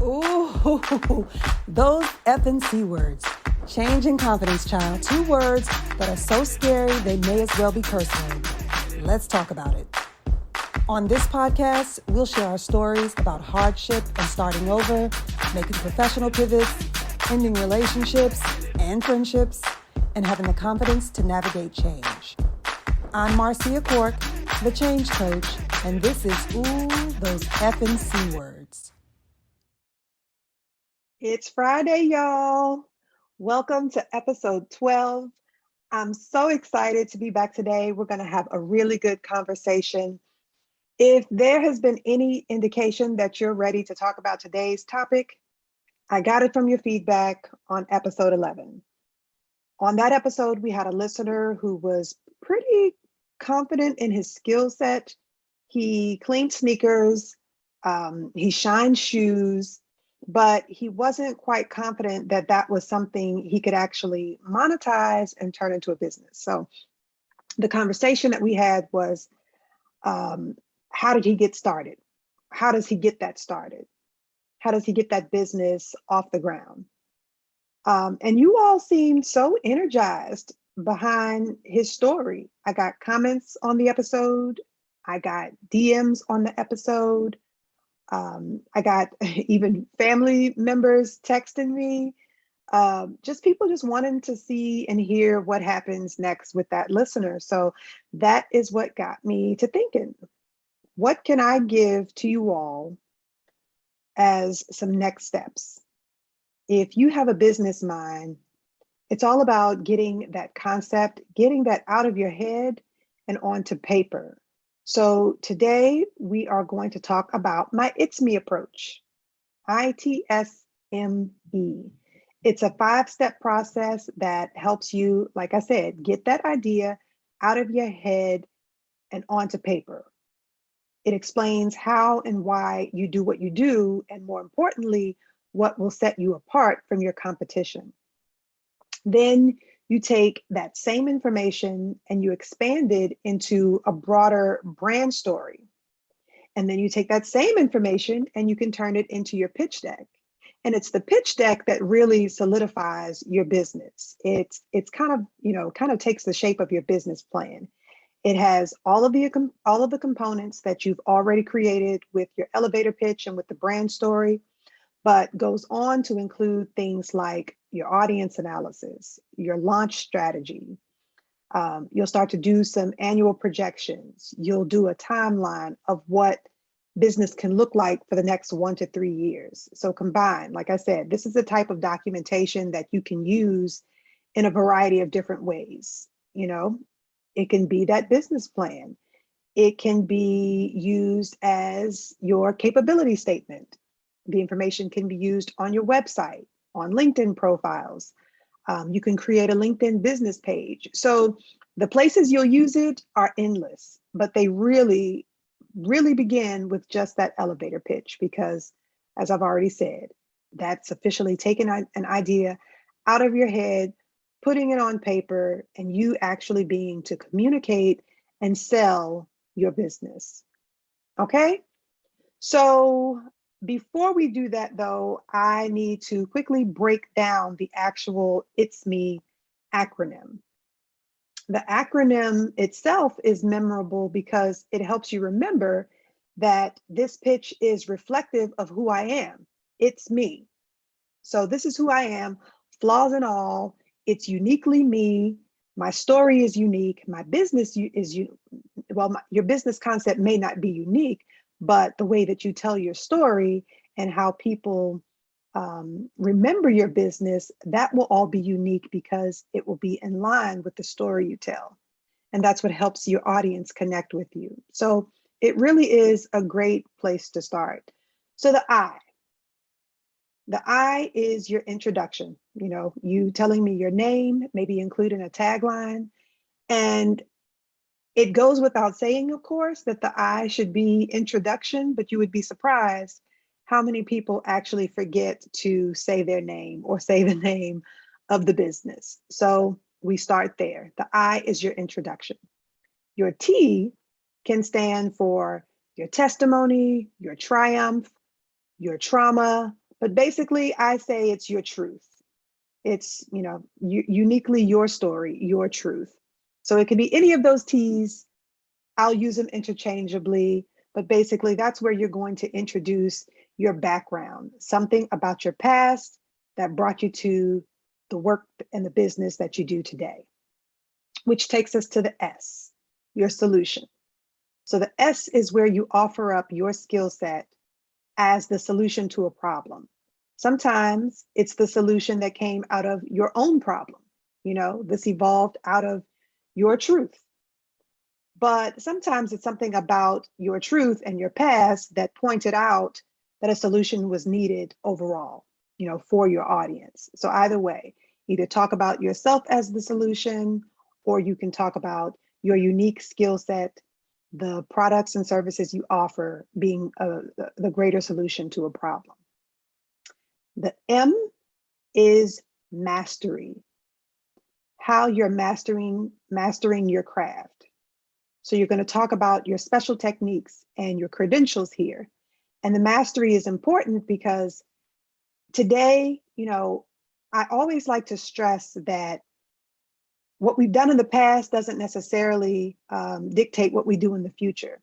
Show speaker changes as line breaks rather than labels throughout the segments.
Ooh, those Effin C-Words. Change and confidence, child. 2 words that are so scary they may as well be curse words. Let's talk about it. On this podcast, we'll share our stories about hardship and starting over, making professional pivots, ending relationships and friendships, and having the confidence to navigate change. I'm Marcia Cork, the Change Coach, and this is Ooh, those Effin C-Words.
It's Friday, y'all. Welcome to episode 12. I'm so excited to be back today. We're going to have a really good conversation. If there has been any indication that you're ready to talk about today's topic, I got it from your feedback on episode 11. On that episode, we had a listener who was pretty confident in his skill set. He cleaned sneakers, he shined shoes, but he wasn't quite confident that that was something he could actually monetize and turn into a business. So the conversation that we had was, how did he get started? How does he get that started? How does he get that business off the ground? And you all seemed so energized behind his story. I got comments on the episode. I got DMs on the episode. I got even family members texting me, just people just wanting to see and hear what happens next with that listener. So that is what got me to thinking, what can I give to you all as some next steps? If you have a business mind, it's all about getting that concept, getting that out of your head and onto paper. So today we are going to talk about my I.T.S.M.E approach, I.T.S.M.E. It's a 5-step process that helps you, like I said, get that idea out of your head and onto paper. It explains how and why you do what you do, and more importantly, what will set you apart from your competition. Then you take that same information and you expand it into a broader brand story. And then you take that same information and you can turn it into your pitch deck. And it's the pitch deck that really solidifies your business. It's kind of takes the shape of your business plan. It has all of the components that you've already created with your elevator pitch and with the brand story, but goes on to include things like your audience analysis, your launch strategy. You'll start to do some annual projections. You'll do a timeline of what business can look like for the next 1 to 3 years. So combined, like I said, this is the type of documentation that you can use in a variety of different ways. You know, it can be that business plan. It can be used as your capability statement. The information can be used on your website, on LinkedIn profiles. You can create a LinkedIn business page. So the places you'll use it are endless, but they really begin with just that elevator pitch, because as I've already said, that's officially taking an idea out of your head, putting it on paper, and you actually being to communicate and sell your business. Okay? So before we do that though, I need to quickly break down the actual I.T.S.M.E acronym. The acronym itself is memorable because it helps you remember that this pitch is reflective of who I am. It's me. So this is who I am, flaws and all. It's uniquely me. My story is unique. My business is your business concept may not be unique, but the way that you tell your story and how people remember your business, that will all be unique because it will be in line with the story you tell. And that's what helps your audience connect with you. So it really is a great place to start. So the I is your introduction, you telling me your name, maybe including a tagline. And it goes without saying, of course, that the I should be introduction, but you would be surprised how many people actually forget to say their name or say the name of the business. So we start there. The I is your introduction. Your T can stand for your testimony, your triumph, your trauma, But basically, I say it's your truth. It's, uniquely your story, your truth. So it can be any of those T's. I'll use them interchangeably, but basically that's where you're going to introduce your background, something about your past that brought you to the work and the business that you do today, which takes us to the S, your solution. So the S is where you offer up your skill set as the solution to a problem. Sometimes it's the solution that came out of your own problem. This evolved out of your truth. But sometimes it's something about your truth and your past that pointed out that a solution was needed overall, for your audience. So either way, either talk about yourself as the solution, or you can talk about your unique skill set, the products and services you offer being the greater solution to a problem. The M is mastery, how you're mastering your craft. So you're going to talk about your special techniques and your credentials here. And the mastery is important because today, I always like to stress that what we've done in the past doesn't necessarily dictate what we do in the future.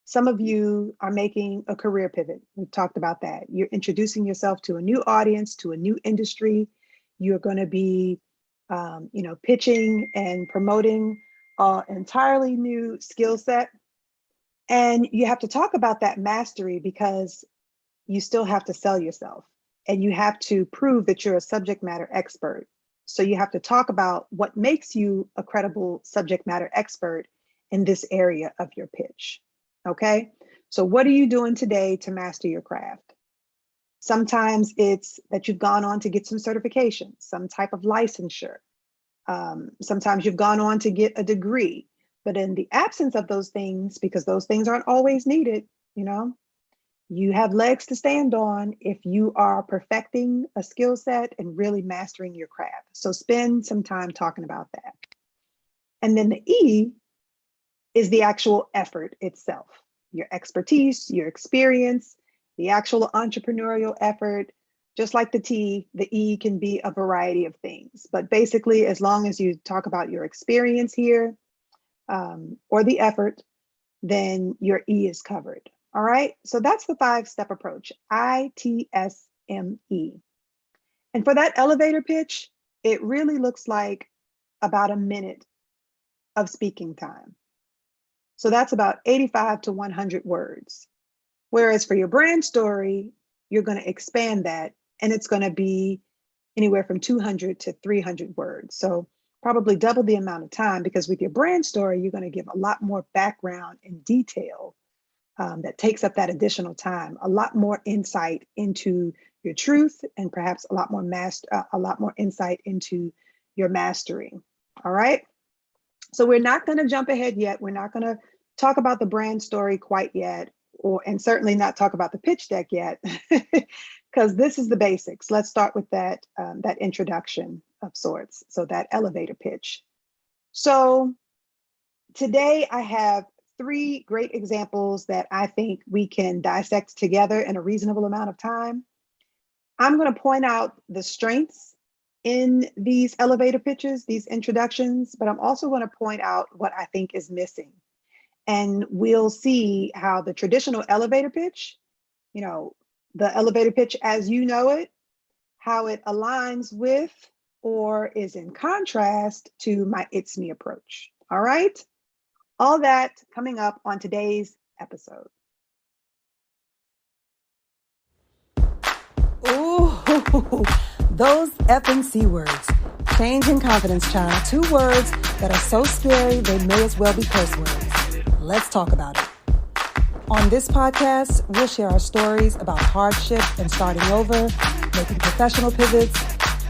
Some of you are making a career pivot. We've talked about that. You're introducing yourself to a new audience, to a new industry. You're going to be, pitching and promoting an entirely new skill set. And you have to talk about that mastery because you still have to sell yourself and you have to prove that you're a subject matter expert. So you have to talk about what makes you a credible subject matter expert in this area of your pitch. Okay, so what are you doing today to master your craft? Sometimes it's that you've gone on to get some certification, some type of licensure. Sometimes you've gone on to get a degree, but in the absence of those things, because those things aren't always needed, you have legs to stand on if you are perfecting a skill set and really mastering your craft. So spend some time talking about that. And then the E is the actual effort itself, your expertise, your experience, the actual entrepreneurial effort. Just like the T, the E can be a variety of things. But basically, as long as you talk about your experience here or the effort, then your E is covered. All right, so that's the 5-step approach, I.T.S.M.E. And for that elevator pitch, it really looks like about a minute of speaking time. So that's about 85 to 100 words. Whereas for your brand story, you're going to expand that and it's going to be anywhere from 200 to 300 words. So probably double the amount of time, because with your brand story, you're going to give a lot more background and detail that takes up that additional time, a lot more insight into your truth, and perhaps a lot more insight into your mastery. All right. So we're not going to jump ahead yet. We're not going to talk about the brand story quite yet, and certainly not talk about the pitch deck yet, because this is the basics. Let's start with that introduction of sorts. So that elevator pitch. So today I have 3 great examples that I think we can dissect together in a reasonable amount of time. I'm going to point out the strengths in these elevator pitches, these introductions, but I'm also going to point out what I think is missing. And we'll see how the traditional elevator pitch, the elevator pitch as you know it, how it aligns with or is in contrast to my I.T.S.M.E approach. All right. All that coming up on today's episode.
Ooh, those Effin C-Words. Change and confidence, child. 2 words that are so scary they may as well be curse words. Let's talk about it. On this podcast, we'll share our stories about hardship and starting over, making professional pivots,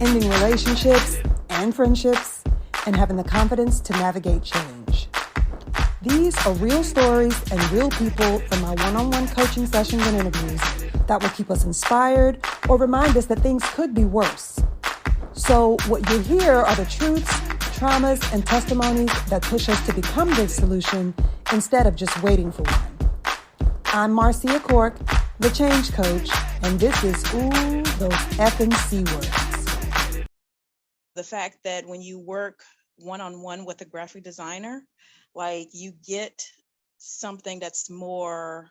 ending relationships and friendships, and having the confidence to navigate change. These are real stories and real people from my one-on-one coaching sessions and interviews that will keep us inspired or remind us that things could be worse. So what you hear are the truths, traumas, and testimonies that push us to become the solution instead of just waiting for one. I'm Marcia Cork, the Change Coach, and this is Oooh. those Effin C-Words.
The fact that when you work one-on-one with a graphic designer, like you get something that's more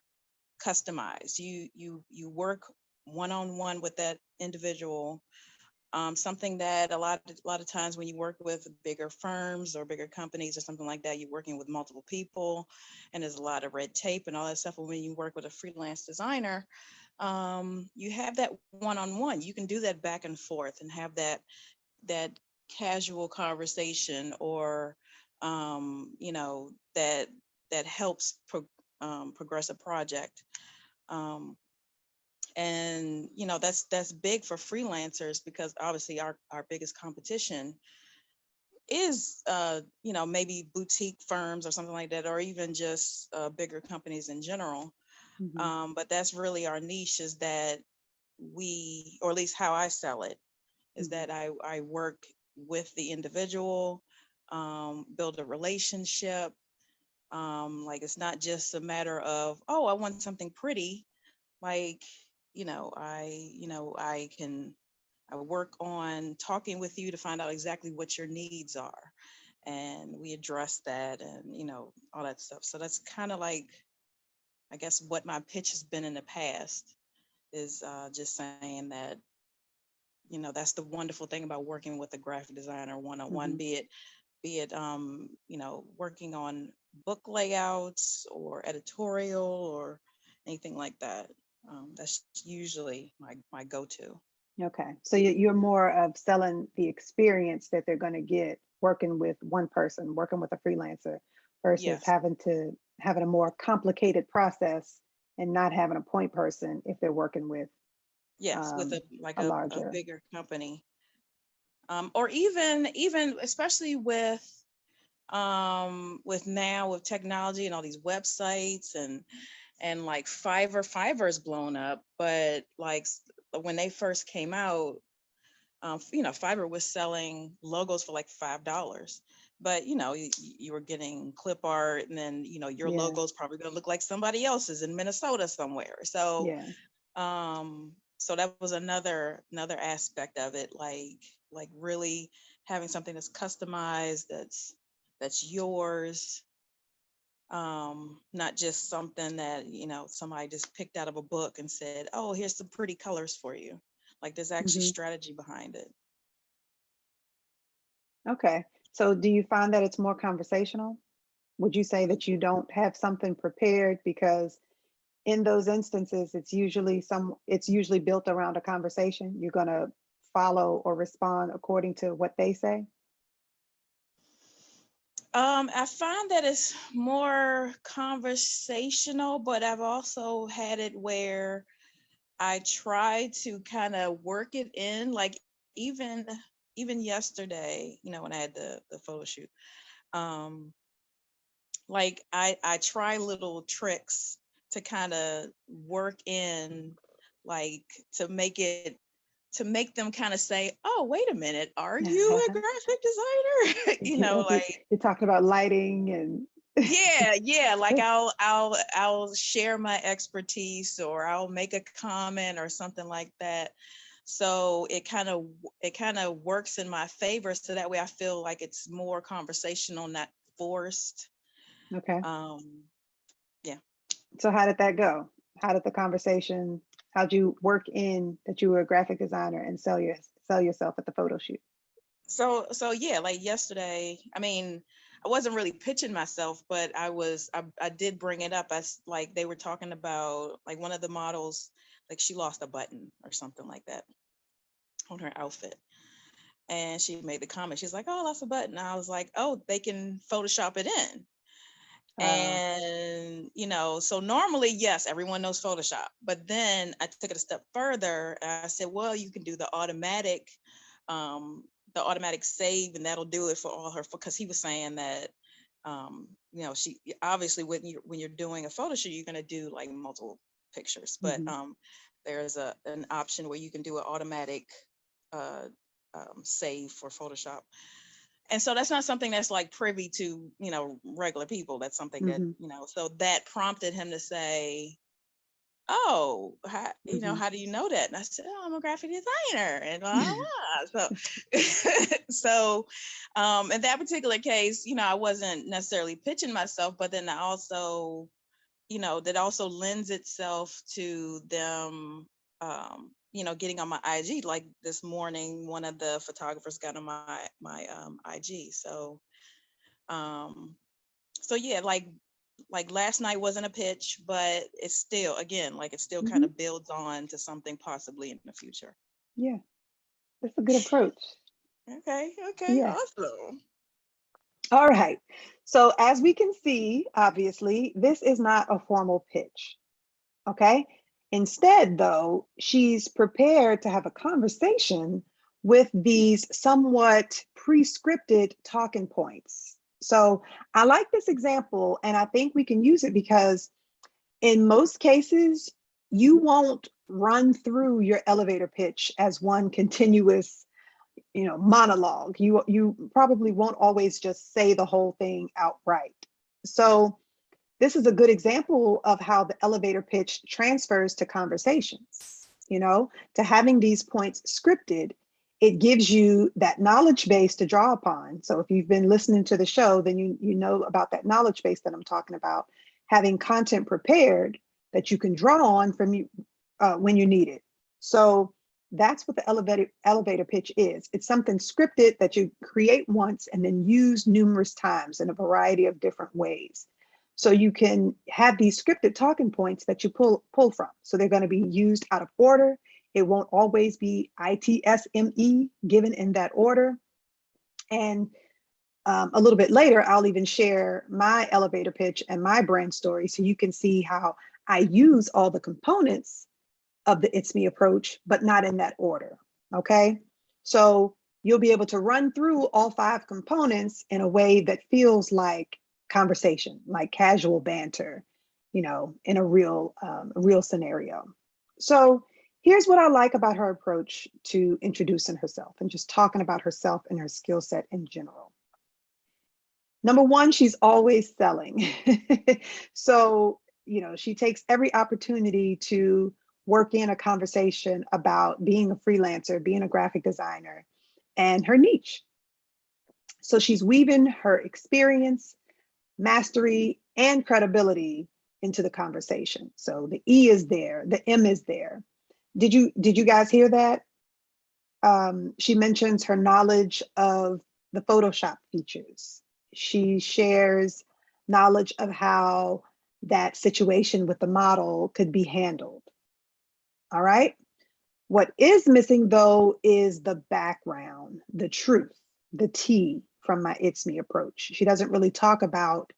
customized. You work one-on-one with that individual. Something that a lot of times when you work with bigger firms or bigger companies or something like that, you're working with multiple people, and there's a lot of red tape and all that stuff. But when you work with a freelance designer, you have that one-on-one. You can do that back and forth and have that casual conversation, or that helps progress a project. Um, and that's big for freelancers, because obviously our biggest competition is maybe boutique firms or something like that, or even just bigger companies in general.
Mhm.
But that's really our niche, is that we, or at least how I sell it, is
Mhm.
that I work with the individual, build a relationship. Like, it's not just a matter of, oh, I want something pretty. Like, I work on talking with you to find out exactly what your needs are, and we address that, and all that stuff. So that's kind of like, I guess, what my pitch has been in the past, is just saying that that's the wonderful thing about working with a graphic designer one-on-one,
Mhm.
be it working on book layouts or editorial or anything like that. That's usually my go-to.
Okay. So you're more of selling the experience that they're going to get working with one person, working with a freelancer, versus
Yes,
having a more complicated process and not having a point person if they're working with
yes, with a like
a
a
larger.
bigger company, or even especially with now, with technology and all these websites, and like Fiverr's blown up, but like when they first came out, Fiverr was selling logos for like $5, but you were getting clip art, and then your
Yeah.
logo's probably going to look like somebody else's in Minnesota somewhere. So
Yeah.
that was another aspect of it, like really having something that's customized, that's yours, not just something that somebody just picked out of a book and said, oh, here's some pretty colors for you. Like, there's actually
Hmm.
strategy behind it.
Okay. So do you find that it's more conversational? Would you say that you don't have something prepared because in those instances it's usually built around a conversation? You're going to follow or respond according to what they say?
I find that it's more conversational, but I've also had it where I try to kind of work it in, like even yesterday, when I had the photo shoot. Um, like I try little tricks to kind of work in, like, to make it to make them kind of say, oh, wait a minute, are you a graphic designer?
Like
Like,
you're talking about lighting and
yeah, like I'll share my expertise, or I'll make a comment or something like that. So it kind of works in my favor, so that way I feel like it's more conversational, not forced.
okay.
um yeah.
So how did that go? How did the conversation, how'd you work in that you were a graphic designer and sell yourself at the photo shoot?
So yeah, like yesterday, I mean, I wasn't really pitching myself, but I did bring it up as, like, they were talking about, like, one of the models, like, she lost a button or something like that on her outfit. And she made the comment, she's like, oh, I lost a button. I was like, oh, they can Photoshop it in.
Uh,
And so normally, yes, everyone knows Photoshop, but then I took it a step further, and I said, well, you can do um the automatic save, and that'll do it for all her, because he was saying that she obviously, when you're doing a photo shoot, you're going to do like multiple pictures, but
mhm,
there's an option where you can do an automatic uh save for Photoshop. And so that's not something that's like privy to regular people. That's something that
mhm.
so that prompted him to say,
Mhm.
how do you know that? And I said, oh, I'm a graphic designer, and blah, blah, blah. So, in that particular case, I wasn't necessarily pitching myself, but then I also, that also lends itself to them, getting on my IG. Like this morning, one of the photographers got on my IG. Um, so yeah, like last night wasn't a pitch, but it's still, again, like it still kind
Mhm.
of builds on to something possibly in the future.
Yeah, that's a good approach.
Okay,
Yeah.
awesome.
All right. So as we can see, obviously, this is not a formal pitch. Okay. Instead, though, she's prepared to have a conversation with these somewhat pre-scripted talking points. So I like this example, and I think we can use it because in most cases, you won't run through your elevator pitch as one continuous, monologue. You probably won't always just say the whole thing outright. So this is a good example of how the elevator pitch transfers to conversations, to having these points scripted. It gives you that knowledge base to draw upon. So if you've been listening to the show, then you know about that knowledge base that I'm talking about, having content prepared that you can draw on from you when you need it. So that's what the elevator pitch is. It's something scripted that you create once and then use numerous times in a variety of different ways. So you can have these scripted talking points that you pull from. So they're going to be used out of order. It won't always be I.T.S.M.E given in that order. And a little bit later, I'll even share my elevator pitch and my brand story so you can see how I use all the components of the I.T.S.M.E approach, but not in that order. Okay. So you'll be able to run through all 5 components in a way that feels like conversation, like casual banter, in a real scenario. So here's what I like about her approach to introducing herself and just talking about herself and her skill set in general. Number one, she's always selling. So, she takes every opportunity to work in a conversation about being a freelancer, being a graphic designer, and her niche. So she's weaving her experience, mastery, and credibility into the conversation. So the E is there, the M is there. Did you guys hear that? She mentions her knowledge of the Photoshop features. She shares knowledge of how that situation with the model could be handled. All right. What is missing, though, is the background, the truth, the T from my I.T.S.M.E approach. She doesn't really talk about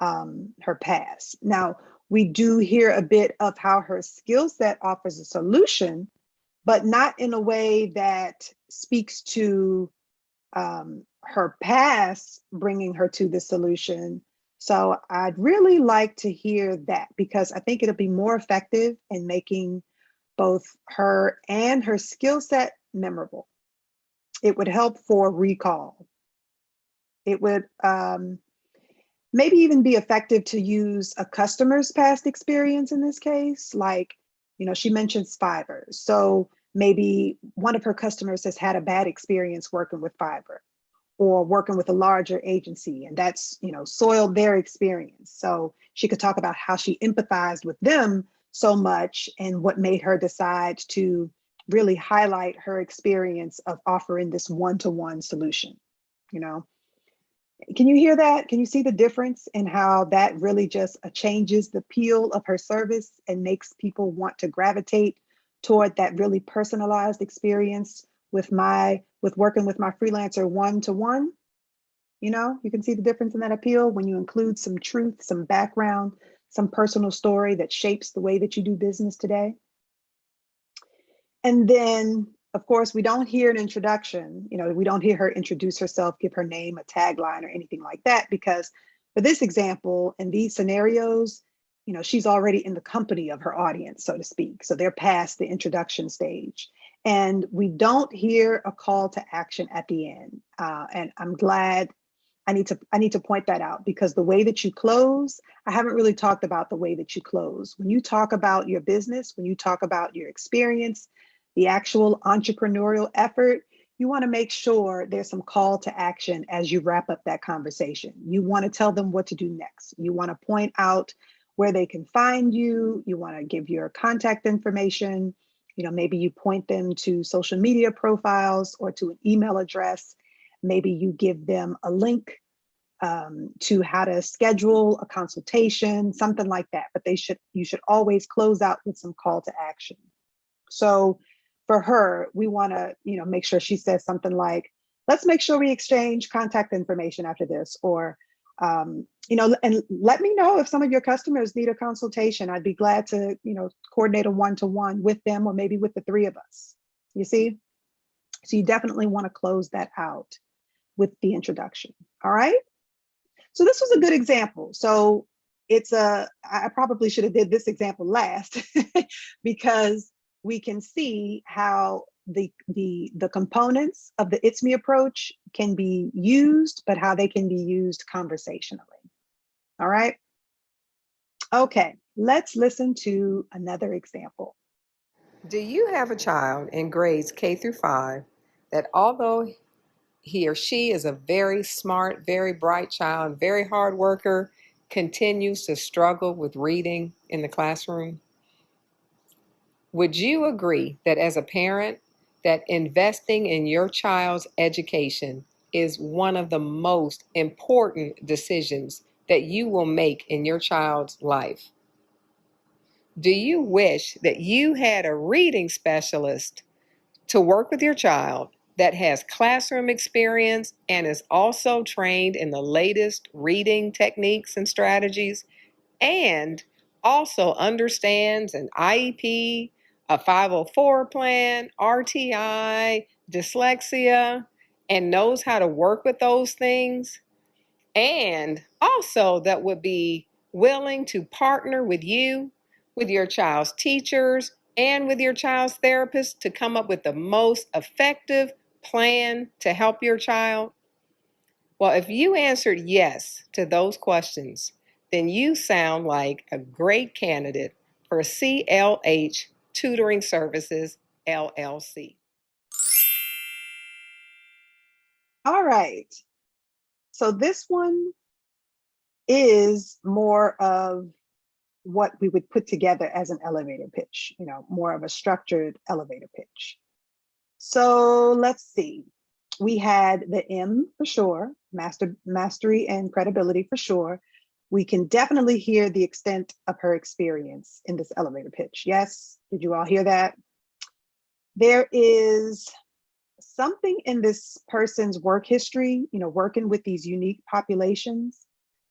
her past. Now, we do hear a bit of how her skill set offers a solution, but not in a way that speaks to her past bringing her to the solution. So I'd really like to hear that because I think it'll be more effective in making both her and her skill set memorable. It would help for recall. It would maybe even be effective to use a customer's past experience in this case. Like, she mentions Fiverr. So maybe one of her customers has had a bad experience working with Fiverr or working with a larger agency, and that's, soiled their experience. So she could talk about how she empathized with them so much and what made her decide to really highlight her experience of offering this one-to-one solution. you know can you hear that? Can you see the difference in how that really just changes the appeal of her service and makes people want to gravitate toward that really personalized experience with working with my freelancer one-to-one? You can see the difference in that appeal when you include some truth, some background, some personal story that shapes the way that you do business today. And then, of course, we don't hear an introduction. We don't hear her introduce herself, give her name, a tagline, or anything like that, because for this example, in these scenarios, she's already in the company of her audience, so to speak. So they're past the introduction stage. And we don't hear a call to action at the end. And I'm glad I need to point that out, because the way that you close, I haven't really talked about the way that you close. When you talk about your business, when you talk about your experience, the actual entrepreneurial effort, you want to make sure there's some call to action as you wrap up that conversation. You want to tell them what to do next. You want to point out where they can find you. You want to give your contact information. You know, maybe you point them to social media profiles or to an email address. Maybe you give them a link to how to schedule a consultation, something like that. But you should always close out with some call to action. So for her, we want to, make sure she says something like, let's make sure we exchange contact information after this, or, and let me know if some of your customers need a consultation. I'd be glad to, coordinate a one-to-one with them, or maybe with the three of us. You see? So you definitely want to close that out with the introduction. All right. So this was a good example. So I probably should have did this example last because we can see how the components of the I.T.S.M.E approach can be used, but how they can be used conversationally. All right. Okay, let's listen to another example.
Do you have a child in grades K through 5 that, although he or she is a very smart, very bright child, very hard worker, continues to struggle with reading in the classroom? Would you agree that as a parent, that investing in your child's education is one of the most important decisions that you will make in your child's life? Do you wish that you had a reading specialist to work with your child that has classroom experience and is also trained in the latest reading techniques and strategies, and also understands an IEP, a 504 plan, RTI, dyslexia, and knows how to work with those things? And also that would be willing to partner with you, with your child's teachers, and with your child's therapist to come up with the most effective plan to help your child? Well, if you answered yes to those questions, then you sound like a great candidate for CLH Tutoring Services, LLC.
All right. So this one is more of what we would put together as an elevator pitch, more of a structured elevator pitch. So let's see. We had the M for sure, mastery and credibility for sure. We can definitely hear the extent of her experience in this elevator pitch. Yes, did you all hear that? There is something in this person's work history, working with these unique populations,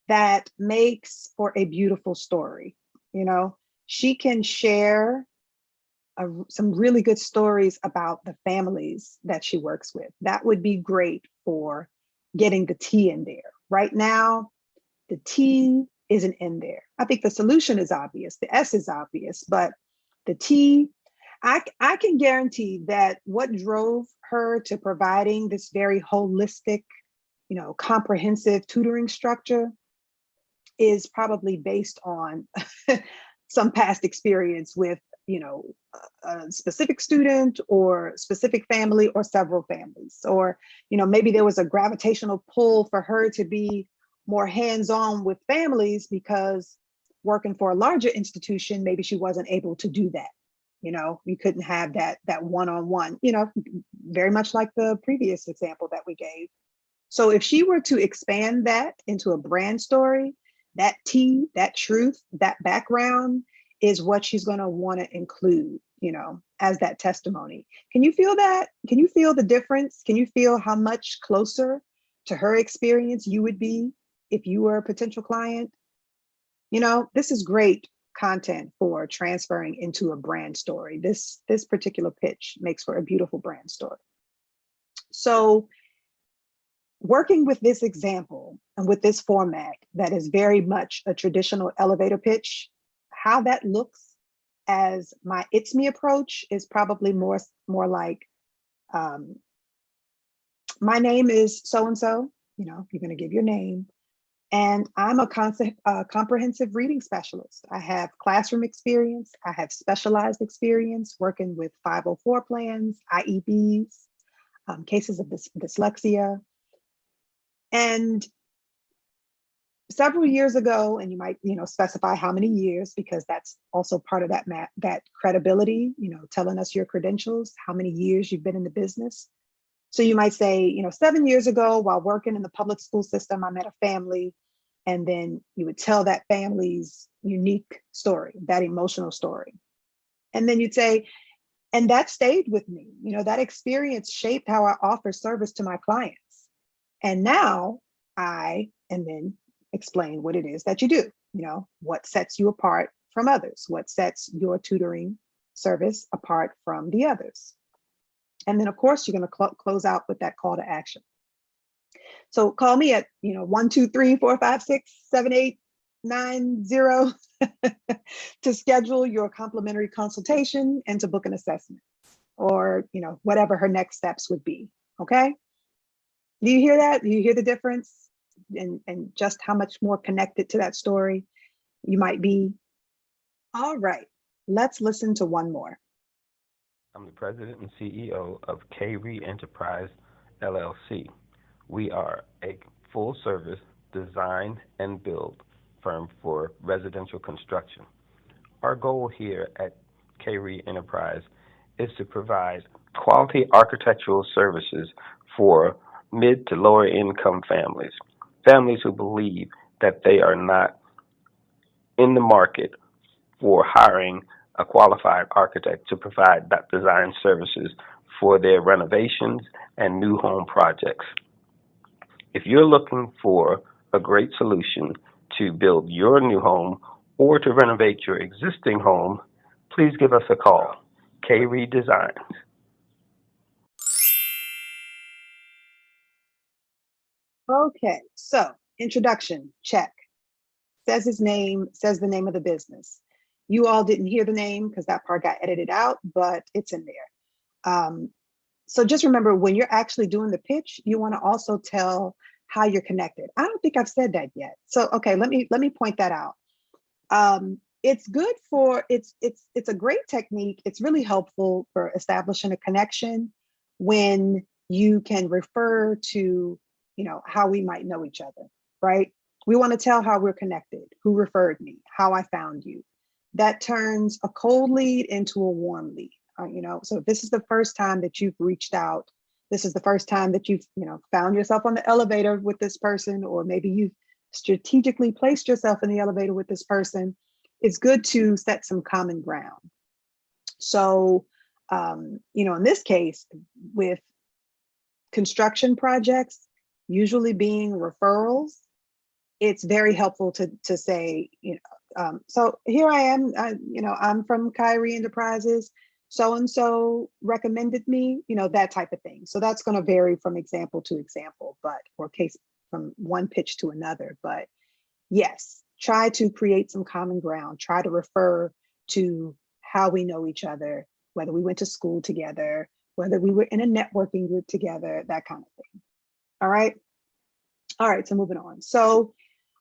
that makes for a beautiful story. She can share some really good stories about the families that she works with. That would be great for getting the T in there. Right now, the T isn't in there. I think the solution is obvious. The S is obvious, but the T, I can guarantee that what drove her to providing this very holistic, comprehensive tutoring structure is probably based on some past experience with, a specific student or specific family or several families. Or, maybe there was a gravitational pull for her to be more hands-on with families because working for a larger institution, maybe she wasn't able to do that. You couldn't have that one-on-one, very much like the previous example that we gave. So if she were to expand that into a brand story, that T, that truth, that background is what she's going to want to include, as that testimony. Can you feel that? Can you feel the difference? Can you feel how much closer to her experience you would be if you were a potential client? This is great content for transferring into a brand story. This particular pitch makes for a beautiful brand story. So working with this example and with this format that is very much a traditional elevator pitch, how that looks as my I.T.S.M.E approach is probably more like, my name is so-and-so, You're going to give your name. And I'm a comprehensive reading specialist. I have classroom experience. I have specialized experience working with 504 plans, IEBs, cases of dyslexia. And several years ago, and you might, specify how many years, because that's also part of that credibility, telling us your credentials, how many years you've been in the business. So you might say, 7 years ago, while working in the public school system, I met a family. And then you would tell that family's unique story, that emotional story. And then you'd say, and that stayed with me. That experience shaped how I offer service to my clients. And now and then explain what it is that you do, what sets you apart from others, what sets your tutoring service apart from the others. And then, of course, you're going to close out with that call to action. So call me at 1-2-3-4-5-6-7-8-9-0 to schedule your complimentary consultation and to book an assessment, or whatever her next steps would be. Okay. Do you hear that? Do you hear the difference and just how much more connected to that story you might be? All right, let's listen to one more.
I'm the president and CEO of K-Re Enterprise, LLC. We are a full-service design and build firm for residential construction. Our goal here at K-Re Enterprise is to provide quality architectural services for mid to lower income families who believe that they are not in the market for hiring a qualified architect to provide that design services for their renovations and new home projects. If you're looking for a great solution to build your new home or to renovate your existing home, please give us a call. K-Re Designs.
Okay, so introduction, check. Says his name, says the name of the business. You all didn't hear the name because that part got edited out, but it's in there. So just remember, when you're actually doing the pitch, you want to also tell how you're connected. I don't think I've said that yet. So, okay, let me point that out. It's good for, it's a great technique. It's really helpful for establishing a connection when you can refer to, how we might know each other, right? We want to tell how we're connected, who referred me, how I found you. That turns a cold lead into a warm lead. So if this is the first time that you've reached out, this is the first time that you've, found yourself on the elevator with this person, or maybe you've strategically placed yourself in the elevator with this person, it's good to set some common ground. So, in this case, with construction projects, usually being referrals, it's very helpful to say, so here I am, I'm from K-Re Enterprises, so-and-so recommended me, that type of thing. So that's going to vary from example to example, or case from one pitch to another. But yes, try to create some common ground, try to refer to how we know each other, whether we went to school together, whether we were in a networking group together, that kind of thing. All right. So moving on. So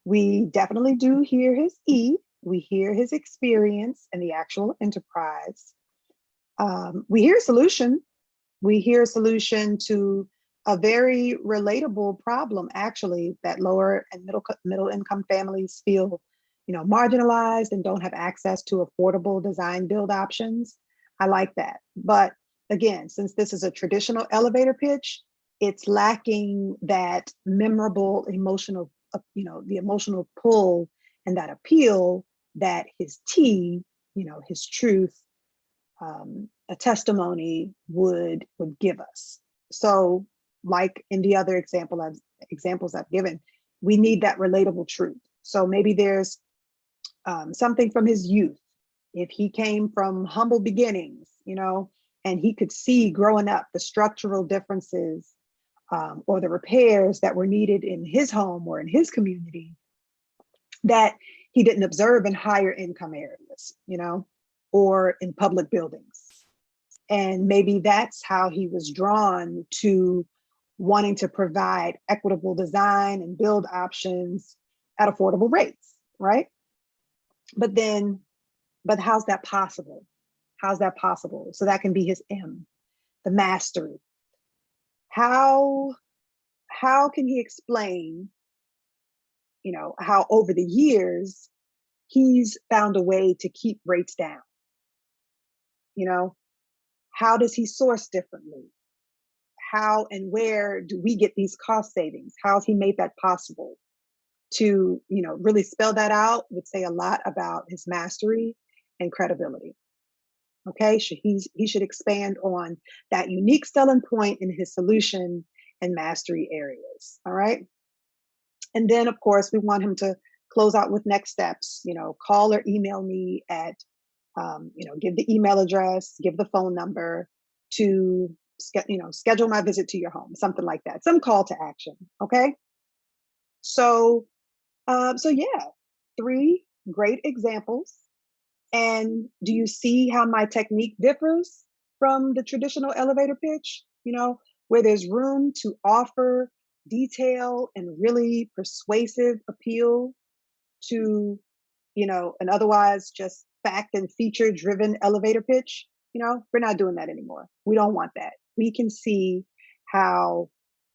we definitely do hear his E. We hear his experience and the actual enterprise. We hear a solution. We hear a solution to a very relatable problem, actually, that lower and middle income families feel, marginalized and don't have access to affordable design build options. I like that. But again, since this is a traditional elevator pitch, it's lacking that memorable emotional, the emotional pull and that appeal that his T, his truth, a testimony would give us. So, like in the other examples I've given, we need that relatable truth. So maybe there's something from his youth. If he came from humble beginnings, and he could see growing up the structural differences or the repairs that were needed in his home or in his community that he didn't observe in higher income areas, or in public buildings. And maybe that's how he was drawn to wanting to provide equitable design and build options at affordable rates, right? But how's that possible? How's that possible? So that can be his M, the mastery. How can he explain, how over the years he's found a way to keep rates down? How does he source differently? How and where do we get these cost savings? How's he made that possible? To, really spell that out would say a lot about his mastery and credibility. Okay, he should expand on that unique selling point in his solution and mastery areas. All right. And then, of course, we want him to close out with next steps, call or email me at, give the email address, give the phone number to, schedule my visit to your home, something like that, some call to action. Okay. So yeah, 3 great examples. And do you see how my technique differs from the traditional elevator pitch? Where there's room to offer detail and really persuasive appeal to, an otherwise just fact and feature driven elevator pitch. We're not doing that anymore. We don't want that. We can see how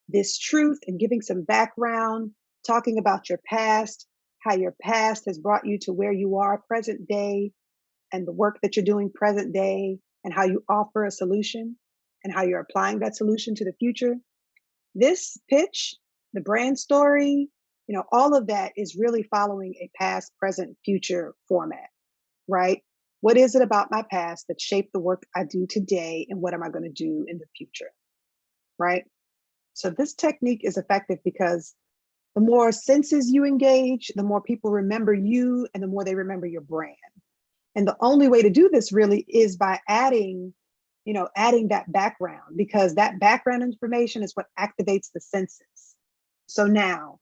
this truth and giving some background, talking about your past, how your past has brought you to where you are present day, and the work that you're doing present day, and how you offer a solution and how you're applying that solution to the future. This pitch, the brand story, all of that is really following a past, present, future format, right? What is it about my past that shaped the work I do today, and what am I going to do in the future, right? So this technique is effective because the more senses you engage, the more people remember you and the more they remember your brand. And the only way to do this really is by adding that background, because that background information is what activates the senses. So now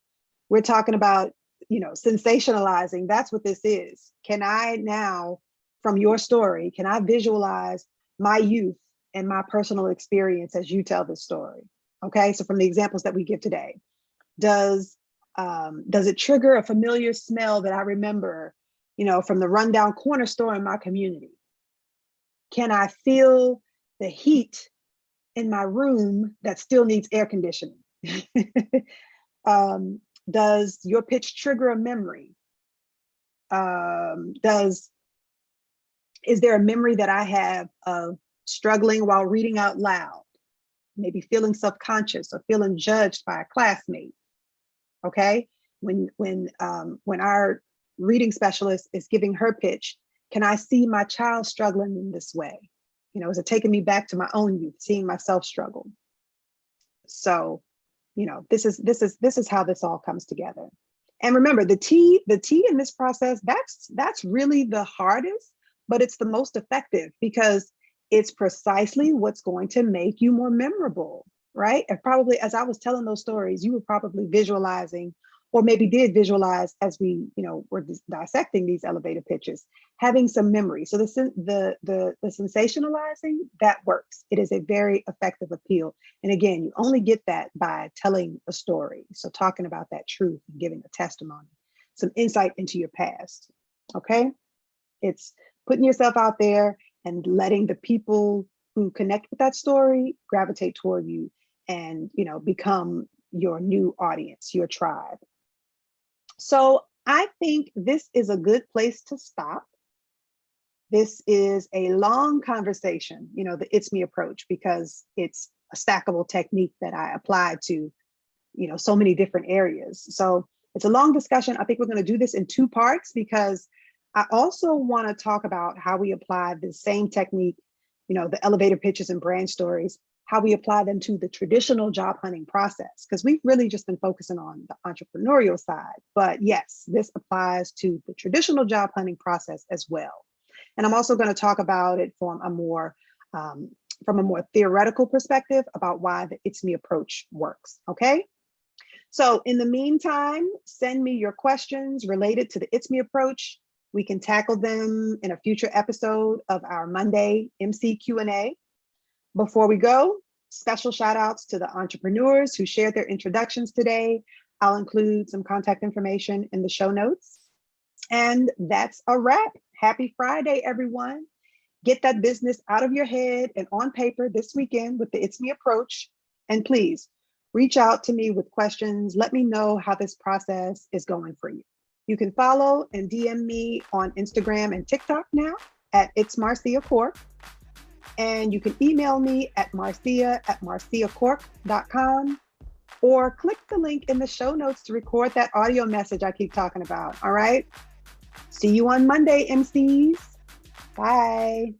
we're talking about, sensationalizing. That's what this is. Can I now, from your story, can I visualize my youth and my personal experience as you tell this story? Okay, so from the examples that we give today, does it trigger a familiar smell that I remember, from the rundown corner store in my community? Can I feel the heat in my room that still needs air conditioning? Does your pitch trigger a memory? Is there a memory that I have of struggling while reading out loud? Maybe feeling self-conscious or feeling judged by a classmate. Okay, when our reading specialist is giving her pitch, can I see my child struggling in this way? Is it taking me back to my own youth, seeing myself struggle? So, this is how this all comes together. And remember, the T in this process, that's really the hardest, but it's the most effective because it's precisely what's going to make you more memorable, right? And probably as I was telling those stories, you were probably visualizing, or maybe did visualize as we, were dissecting these elevator pitches, having some memory. So the sensationalizing, that works. It is a very effective appeal. And again, you only get that by telling a story. So talking about that truth and giving a testimony, some insight into your past. Okay. It's putting yourself out there and letting the people who connect with that story gravitate toward you and, become your new audience, your tribe. So I think this is a good place to stop. This is a long conversation, the I.T.S.M.E approach, because it's a stackable technique that I applied to, so many different areas. So it's a long discussion. I think we're going to do this in 2 parts because I also want to talk about how we apply the same technique, the elevator pitches and brand stories, how we apply them to the traditional job hunting process, because we've really just been focusing on the entrepreneurial side. But yes, this applies to the traditional job hunting process as well. And I'm also going to talk about it from a more theoretical perspective about why the I.T.S.M.E approach works. Okay. So in the meantime, send me your questions related to the I.T.S.M E approach. We can tackle them in a future episode of our Monday MC Q&A. Before we go, Special shout outs to the entrepreneurs who shared their introductions today. I'll include some contact information in the show notes. And that's a wrap. Happy Friday, everyone. Get that business out of your head and on paper this weekend with the I.T.S.M.E approach. And please reach out to me with questions. Let me know how this process is going for you. You can follow and DM me on Instagram and TikTok now at It's Marcia Cork. And you can email me at marcia@marciacork.com or click the link in the show notes to record that audio message I keep talking about. All right. See you on Monday, MCs. Bye.